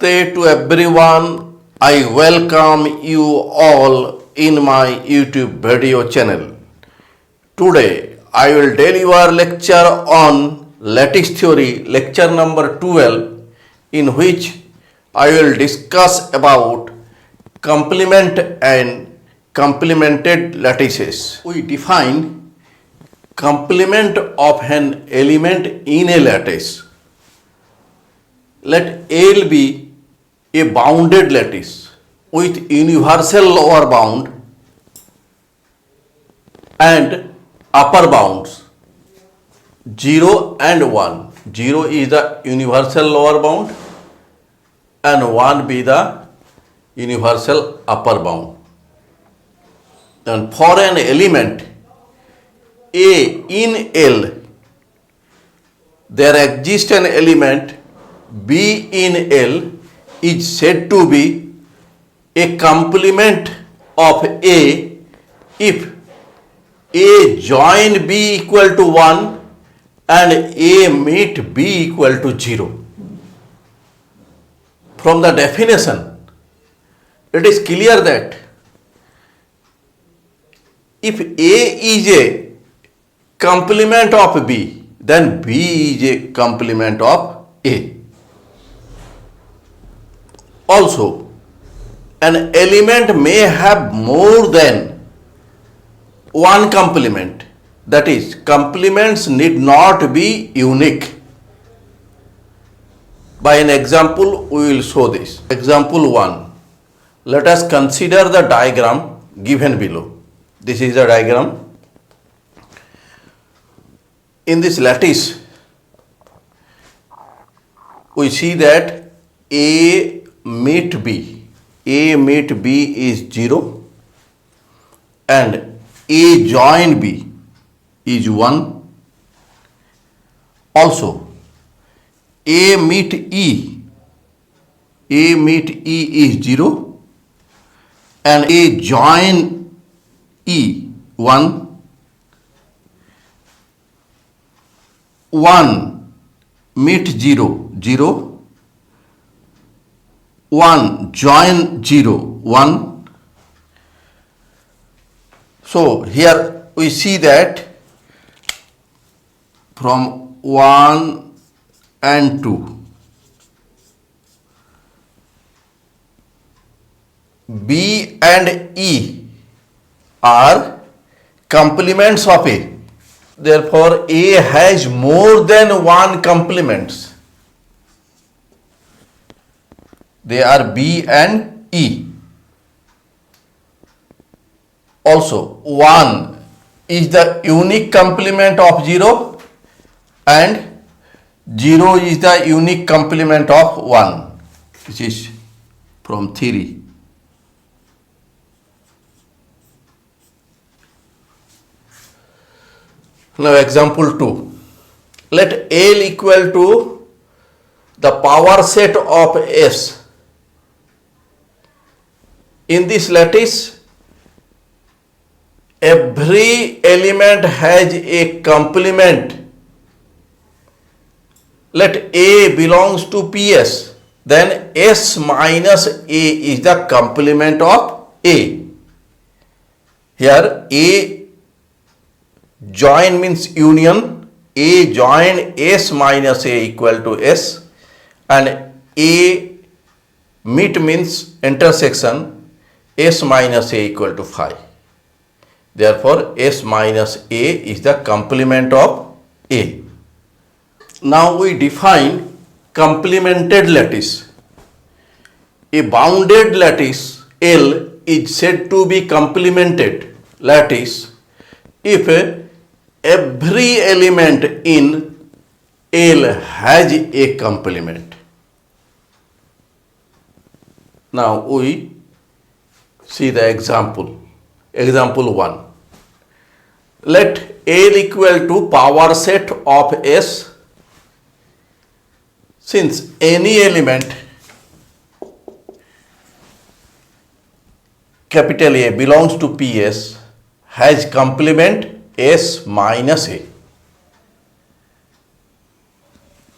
Namaste to everyone. I welcome you all in my YouTube video channel. Today I will deliver lecture on lattice theory, lecture number 12, in which I will discuss about complement and complemented lattices. We define complement of an element in a lattice. Let L be a bounded lattice with universal lower bound and upper bounds 0 and 1. 0 is the universal lower bound and 1 be the universal upper bound. And for an element A in L, there exists an element B in L is said to be a complement of A if A join B equal to 1 and A meet B equal to 0. From the definition, it is clear that if A is a complement of B, then B is a complement of A. Also, an element may have more than one complement. That is, complements need not be unique. By an example, we will show this. Example 1. Let us consider the diagram given below. This is the diagram. In this lattice, we see that A meet B. A meet B is 0 and A join B is 1. Also, A meet E. A meet E is 0 and A join E 1. 1 meet 0, 0. 1 join 0, 1. So here we see that from 1 and 2, B and E are complements of A. Therefore, A has more than one complements. They are B and E. Also, 1 is the unique complement of 0 and 0 is the unique complement of 1. This is from theory. Now example 2. Let L equal to the power set of S. In this lattice, every element has a complement. Let A belongs to PS, then S minus A is the complement of A. Here A join means union. A join S minus A equal to S and A meet means intersection. S minus A equal to 5. Therefore, S minus A is the complement of A. Now we define complemented lattice. A bounded lattice L is said to be complemented lattice if every element in L has a complement. Now we see the example. Example 1. Let L equal to power set of S. Since any element capital A belongs to PS has complement S minus A.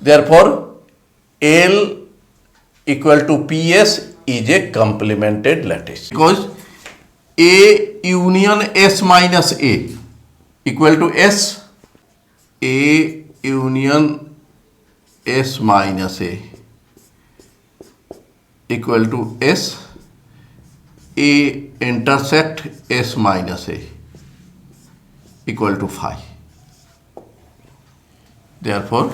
Therefore, L equal to PS is a complemented lattice. Because A union S minus A equal to S, A union S minus A equal to S, A intersect S minus A equal to phi. Therefore,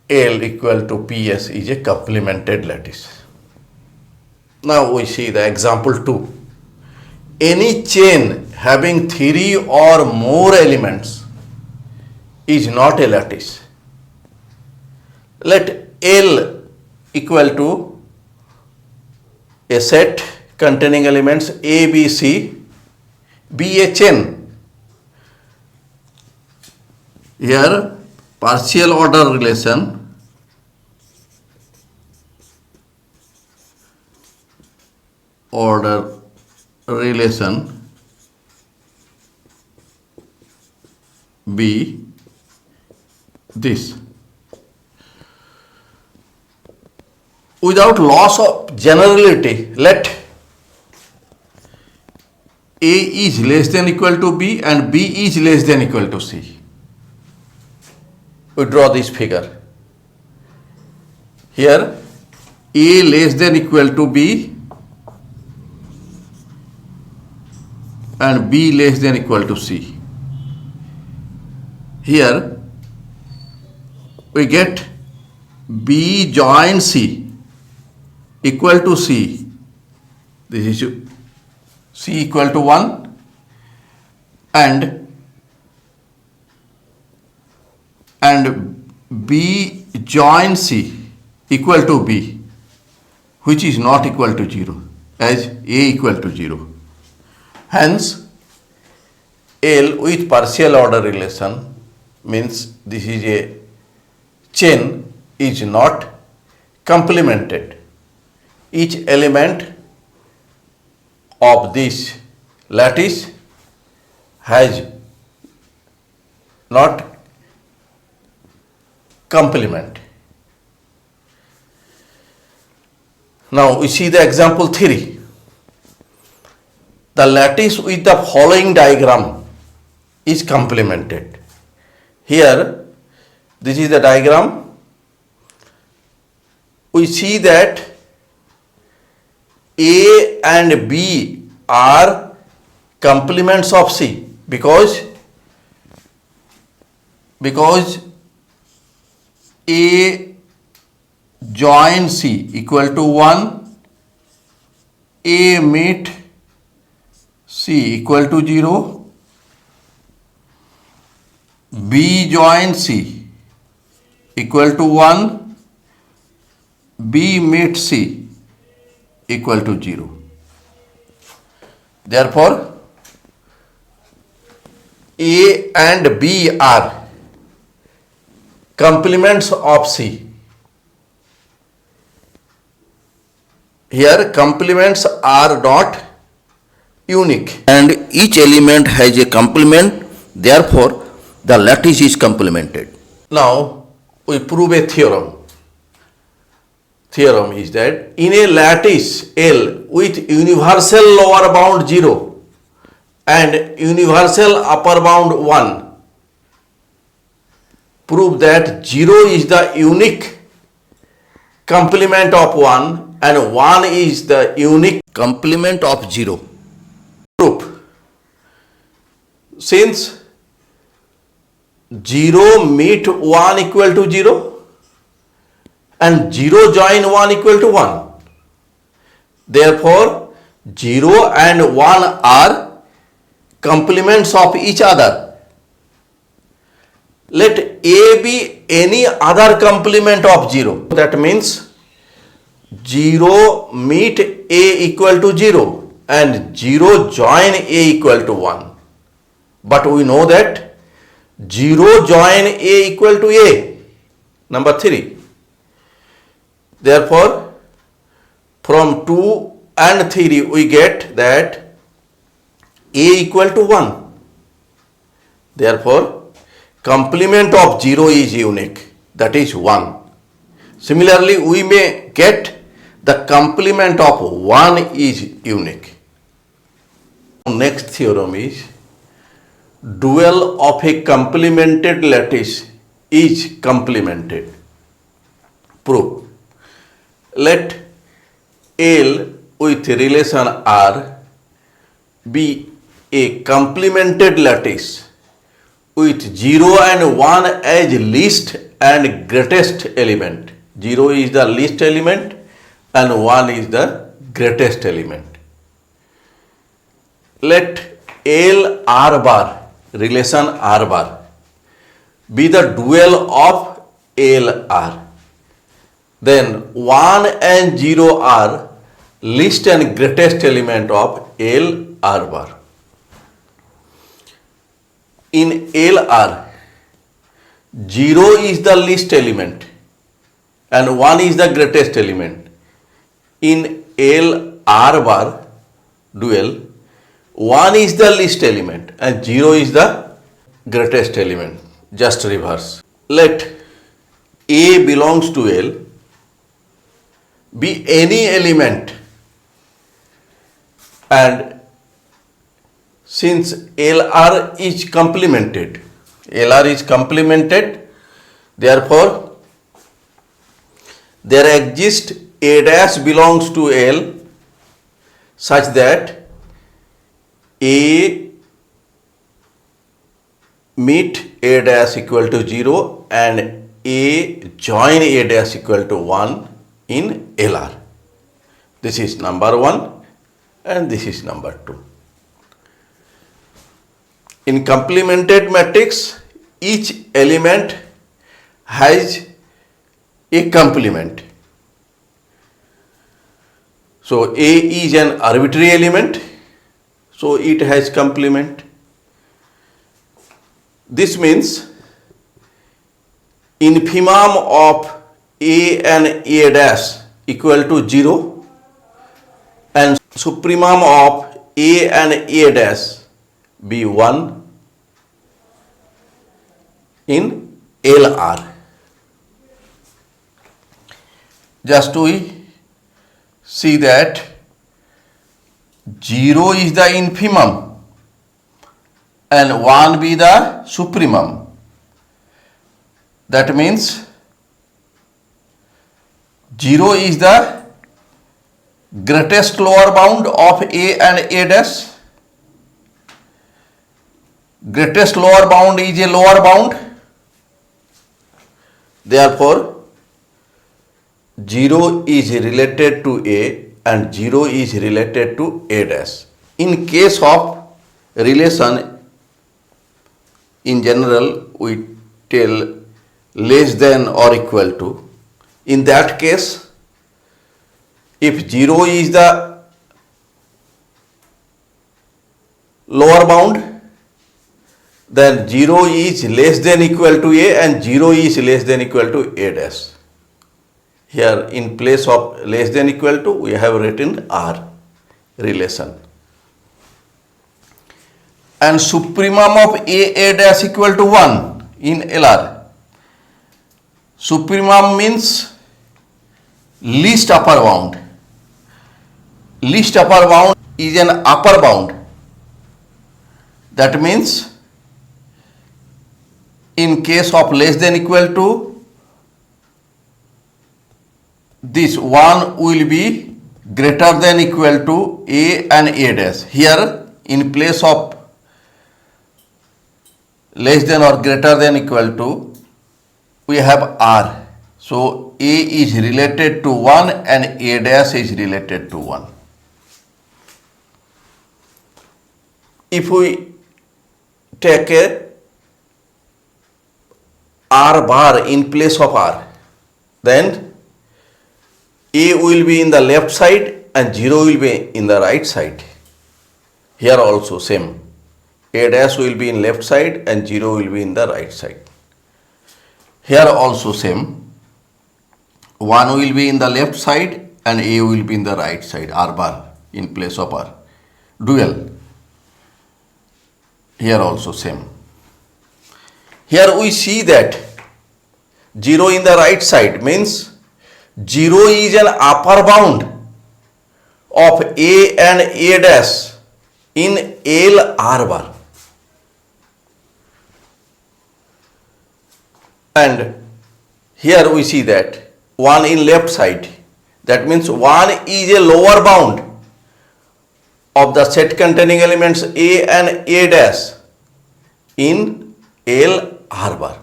L equal to PS is a complemented lattice. Now we see the example 2. Any chain having 3 or more elements is not a lattice. Let L equal to a set containing elements A, B, C be a chain. Here partial order relation be this. Without loss of generality, let A is less than equal to B and B is less than equal to C. We draw this figure. Here A less than equal to B and B less than equal to C. Here we get B join C equal to C. This is C equal to 1 and B join C equal to B, which is not equal to 0, as A equal to 0. Hence, L with partial order relation means this is a chain is not complemented. Each element of this lattice has not complement. Now we see the example 3. The lattice with the following diagram is complemented. Here, this is the diagram. We see that A and B are complements of C because A join C equal to 1, A meet C equal to 0, B join C equal to 1, B meet C equal to 0. Therefore, A and B are complements of C. Here complements are not unique and each element has a complement, therefore the lattice is complemented. Now we prove a theorem. Theorem is that in a lattice L with universal lower bound 0 and universal upper bound 1, prove that 0 is the unique complement of 1 and 1 is the unique complement of 0. Proof. Since 0 meet 1 equal to 0 and 0 join 1 equal to 1, therefore 0 and 1 are complements of each other. Let A be any other complement of 0. That means 0 meet A equal to 0 and 0 join A equal to 1. But we know that 0 join A equal to A. Number 3. Therefore, from 2 and 3 we get that A equal to 1. Therefore, complement of 0 is unique, that is 1. Similarly, we may get the complement of 1 is unique. Next theorem is dual of a complemented lattice is complemented. Proof. Let L with relation R be a complemented lattice with 0 and 1 as least and greatest element. 0 is the least element and 1 is the greatest element. Let L R bar, relation R bar, be the dual of L R. Then 1 and 0 are least and greatest element of L R bar. In L R, 0 is the least element and 1 is the greatest element. In L R bar dual, 1 is the least element and 0 is the greatest element. Just reverse. Let A belongs to L be any element, and since LR is complemented, therefore there exists A dash belongs to L such that A meet A dash equal to 0 and A join A dash equal to 1 in LR. This is number 1 and this is number 2. In complemented matrix, each element has a complement. So A is an arbitrary element, so it has complement. This means infimum of A and A dash equal to 0 and supremum of A and A dash be 1 in LR. Just we see that 0 is the infimum and 1 be the supremum. That means 0 is the greatest lower bound of A and A dash. Greatest lower bound is a lower bound. Therefore, 0 is related to A and 0 is related to A dash. In case of relation, in general, we tell less than or equal to. In that case, if 0 is the lower bound, then 0 is less than equal to A and 0 is less than equal to A dash. Here in place of less than equal to, we have written R relation. And supremum of A dash equal to 1 in LR. Supremum means least upper bound. Least upper bound is an upper bound. That means in case of less than equal to, this 1 will be greater than equal to A and A dash. Here in place of less than or greater than equal to, we have R. So A is related to 1 and A dash is related to 1. If we take a R bar in place of R, then A will be in the left side and 0 will be in the right side. Here also same. A dash will be in left side and 0 will be in the right side. Here also same. 1 will be in the left side and A will be in the right side. R bar in place of R. Dual. Here also same. Here we see that 0 in the right side means 0 is an upper bound of A and A dash in L R bar. And here we see that 1 in left side. That means 1 is a lower bound of the set containing elements A and A dash in L R bar.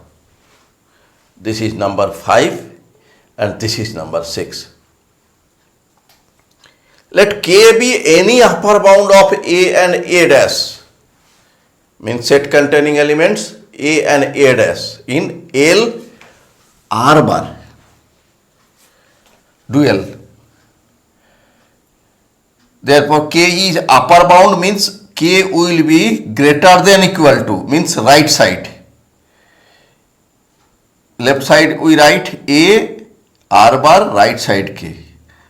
This is number 5 and this is number 6. Let K be any upper bound of A and A dash, means set containing elements A and A dash in L R bar. Dual. Therefore, K is upper bound means K will be greater than equal to, means right side. Left side we write A R bar, right side K.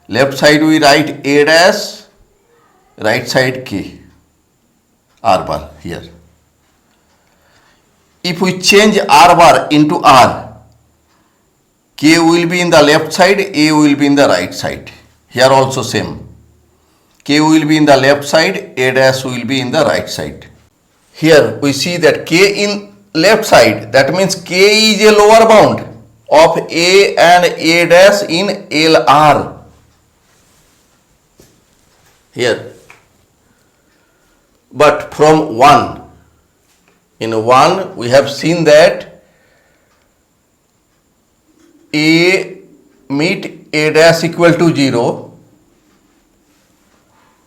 Left side we write A dash, right side K R bar here. If we change R bar into R, K will be in the left side, A will be in the right side. Here also same. K will be in the left side, A dash will be in the right side. Here we see that K in left side, that means K is a lower bound of A and A dash in LR. Here. But from 1, in 1 we have seen that A meet A dash equal to 0,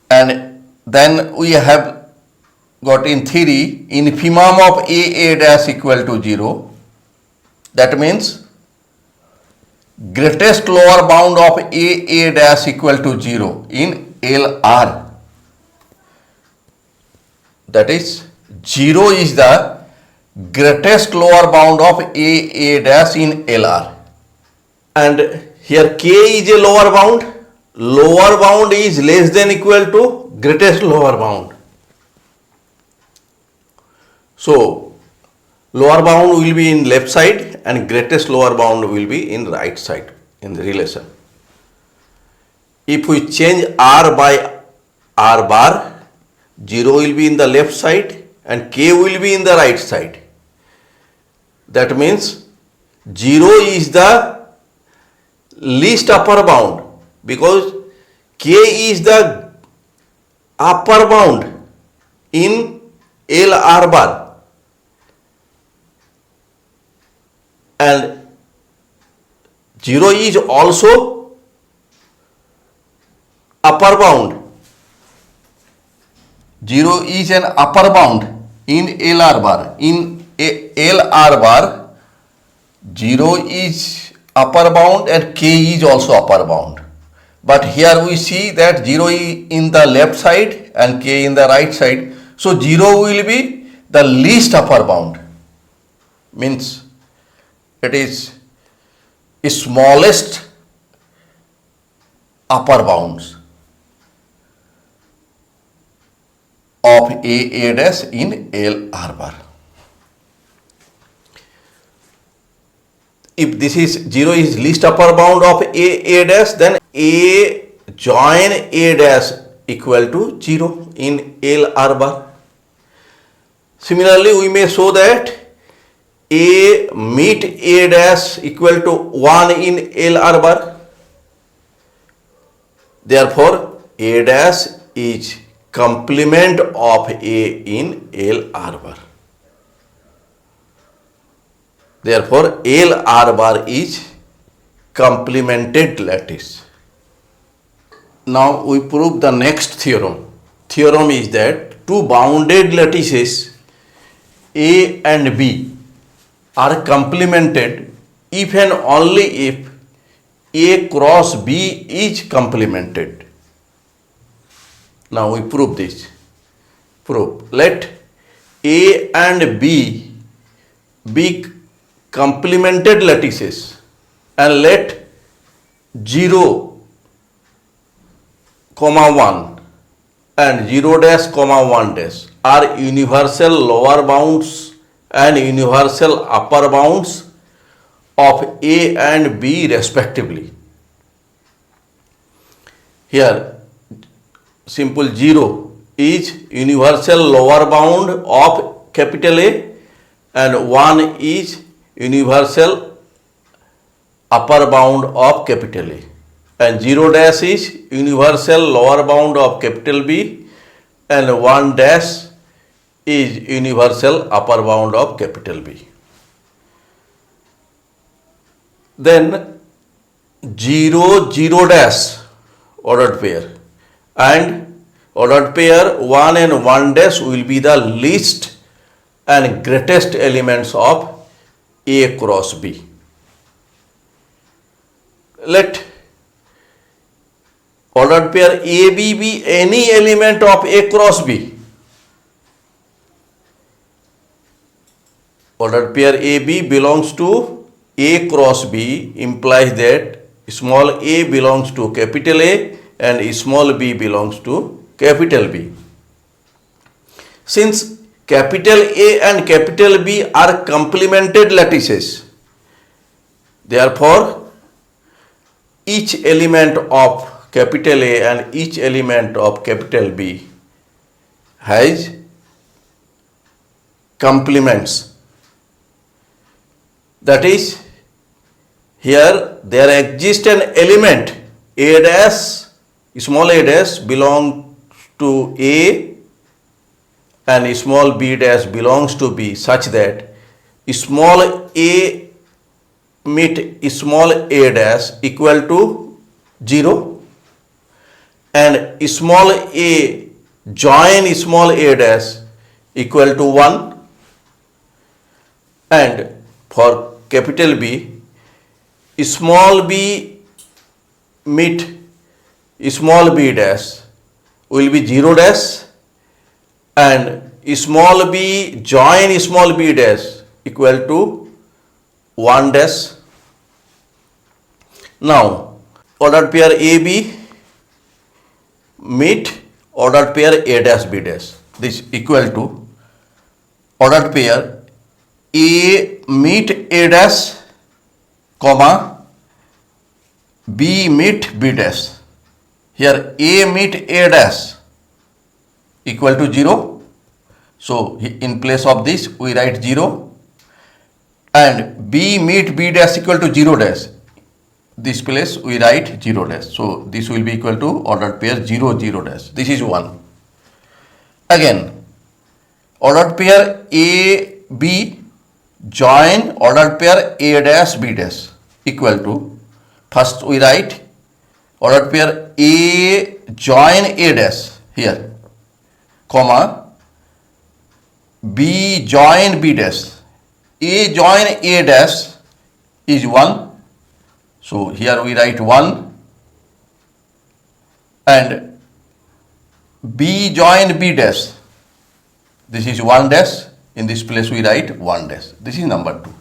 and then we have got in theory infimum of A dash equal to 0. That means greatest lower bound of A dash equal to 0 in LR. That is 0 is the greatest lower bound of A dash in LR. And here K is a lower bound. Lower bound is less than equal to greatest lower bound. So lower bound will be in left side and greatest lower bound will be in right side in the relation. If we change R by R bar, 0 will be in the left side and K will be in the right side. That means 0 is the least upper bound because K is the upper bound in LR bar. And 0 is also upper bound. 0 is an upper bound in LR bar. In LR bar, 0 is upper bound and K is also upper bound. But here we see that 0 is in the left side and K in the right side. So 0 will be the least upper bound. Means it is smallest upper bounds of A dash in LR bar. If this is 0 is least upper bound of A dash, then A join A dash equal to 0 in LR bar. Similarly, we may show that A meet A dash equal to 1 in LR bar. Therefore, A dash is complement of A in LR bar. Therefore, LR bar is complemented lattice. Now we prove the next theorem. Theorem is that two bounded lattices A and B are complemented if and only if A cross B is complemented. Now we prove this. Prove. Let A and B be complemented lattices and let 0, 1 and 0 dash, 1 dash are universal lower bounds and universal upper bounds of A and B respectively. Here simple 0 is universal lower bound of capital A and 1 is universal upper bound of capital A, and 0 dash is universal lower bound of capital B and 1 dash is universal upper bound of capital B. Then 0 0 dash ordered pair, and ordered pair 1 and 1 dash will be the least and greatest elements of A cross B. Let ordered pair AB be any element of A cross B. Ordered pair AB belongs to A cross B implies that small a belongs to capital A and small b belongs to capital B. Since capital A and capital B are complemented lattices, therefore each element of capital A and each element of capital B has complements. That is, here there exists an element A dash, small a dash belongs to A and small b dash belongs to B, such that small a meet small a dash equal to 0 and small a join small a dash equal to 1, and for capital B, small b meet small b dash will be 0 dash and small b join small b dash equal to 1 dash. Now ordered pair AB meet ordered pair A dash B dash, this equal to ordered pair A meet A dash comma B meet B dash. Here A meet A dash equal to 0. So in place of this we write 0, and B meet B dash equal to 0 dash. This place we write 0 dash. So this will be equal to ordered pair 0 0 dash. This is 1. Again ordered pair A B join ordered pair A dash B dash equal to, first we write ordered pair A join A dash here, comma B join B dash. A join A dash is 1, so here we write 1, and B join B dash, this is 1 dash, in this place we write 1 dash. This is number 2.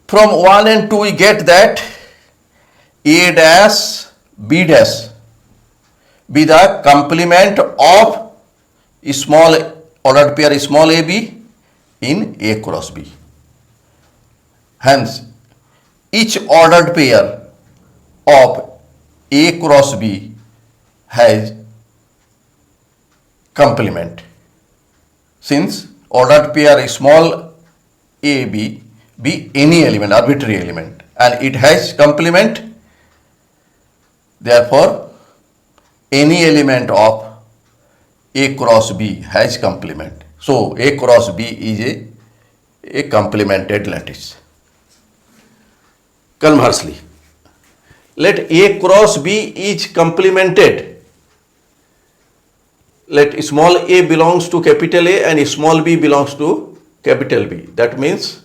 From 1 and 2 we get that A dash B dash be the complement of small ordered pair small ab in A cross B. Hence each ordered pair of A cross B has complement. Since ordered pair small a b be any element, arbitrary element, and it has complement, therefore any element of A cross B has complement. So A cross B is a complemented lattice. Conversely, let A cross B is complemented. Let small a belongs to capital A and small b belongs to capital B. That means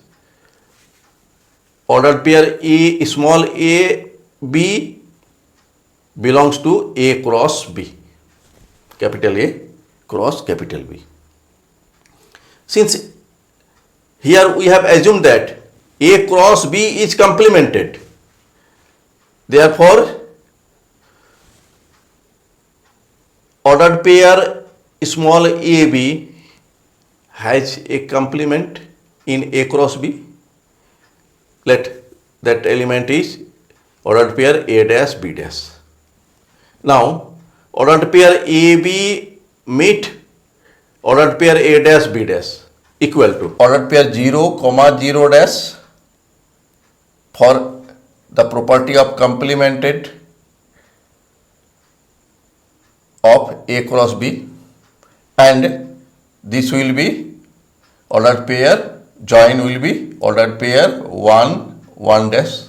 ordered pair A small a b belongs to A cross B, capital A cross capital B. Since here we have assumed that A cross B is complemented, therefore ordered pair small ab has a complement in A cross B. Let that element is ordered pair A dash B dash. Now, ordered pair AB meet ordered pair A dash B dash equal to ordered pair 0, 0 dash for the property of complemented of A cross B, and this will be ordered pair join will be ordered pair 1, 1 dash.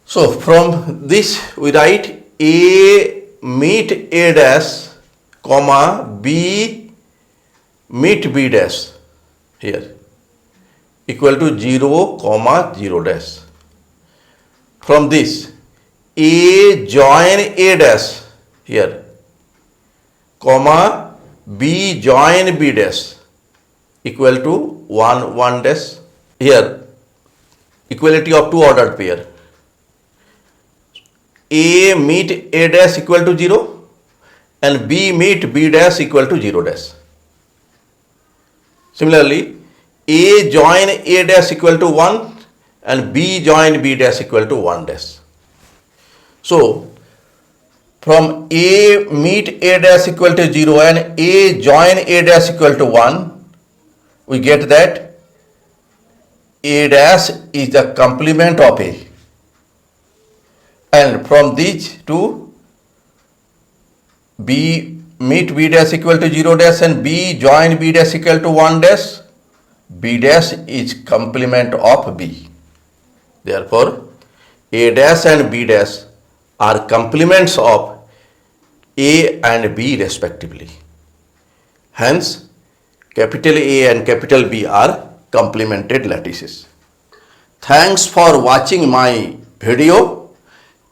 So from this we write A meet A dash comma B meet B dash here equal to 0, 0 dash. From this A join A dash here comma B join B dash equal to 1, 1 dash. Here equality of two ordered pair. A meet A dash equal to 0 and B meet B dash equal to 0 dash. Similarly, A join A dash equal to 1 and B join B dash equal to 1 dash. So, from A meet A dash equal to 0 and A join A dash equal to 1, we get that A dash is the complement of A. And from these two, B meet B dash equal to 0 dash and B join B dash equal to 1 dash, B dash is complement of B. Therefore, A dash and B dash are complements of A and B respectively. Hence, capital A and capital B are complemented lattices. Thanks for watching my video.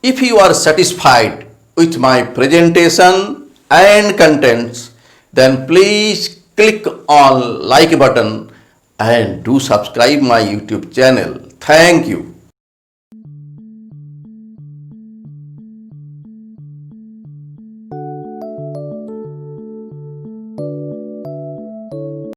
If you are satisfied with my presentation and contents, then please click on like button and do subscribe my YouTube channel. Thank you.